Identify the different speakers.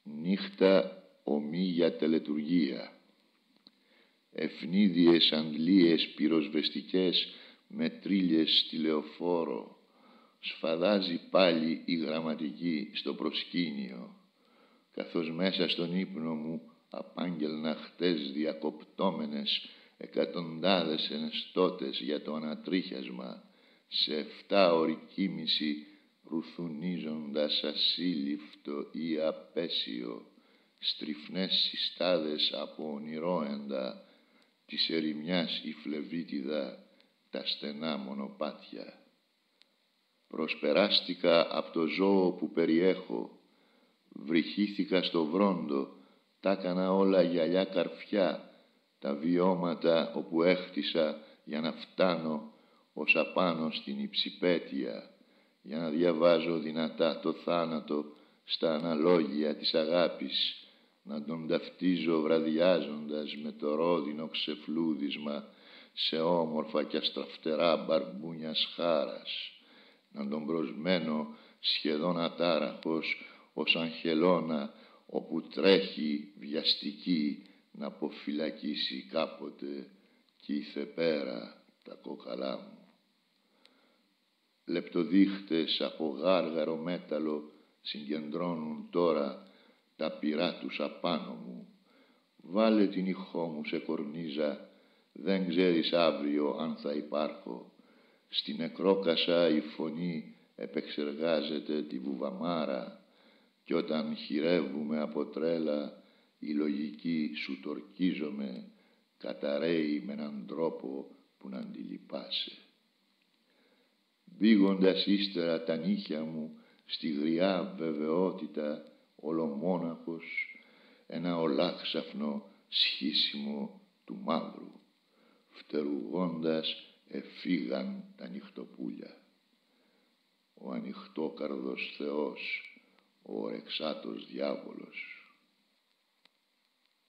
Speaker 1: Νύχτα ομή για τελετουργία. Ευνίδιες αντλίες πυροσβεστικές με τρίλιες στη λεωφόρο. Σφαδάζει πάλι η γραμματική στο προσκήνιο, καθώς μέσα στον ύπνο μου απάγγελνα χτες διακοπτόμενες εκατοντάδες ενεστώτες για το ανατρίχιασμα, σε 7ωρη κοίμηση ρουθουνίζοντας ασύλληφτο ή απέσιο, στριφνές συστάδες από ονειρόεντα της ερημιάς η φλεβίτιδα, τα στενά μονοπάτια. Προσπεράστηκα από το ζώο που περιέχω, βρυχήθηκα στο βρόντο, τα έκανα όλα γυαλιά καρφιά, τα βιώματα όπου έχτισα για να φτάνω ως απάνω στην υψηπέτεια, για να διαβάζω δυνατά το θάνατο στα αναλόγια της αγάπης, να τον ταυτίζω βραδιάζοντας με το ρόδινο ξεφλούδισμα σε όμορφα και αστραφτερά μπαρμπούνια σχάρας, να τον προσμένω σχεδόν ατάραχος ως αγχελώνα όπου τρέχει βιαστική να αποφυλακίσει κάποτε κι ήθε πέρα τα κόκαλά μου. Λεπτοδείχτες από γάργαρο μέταλλο συγκεντρώνουν τώρα τα πυρά τους απάνω μου. Βάλε την ηχό μου σε κορνίζα, δεν ξέρεις αύριο αν θα υπάρχω. Στην νεκρόκασα η φωνή επεξεργάζεται τη βουβαμάρα κι όταν χειρεύουμε από τρέλα η λογική σου τορκίζομαι, καταραίει με έναν τρόπο που να αντιλυπάσαι. μπήγοντας ύστερα τα νύχια μου στη γριά βεβαιότητα ολομόναχος, ένα ολάξαφνο σχίσιμο του μαύρου, φτερουγώντας εφήγαν τα νυχτοπούλια. Ο ανοιχτόκαρδος Θεός, ο ορεξάτος διάβολος,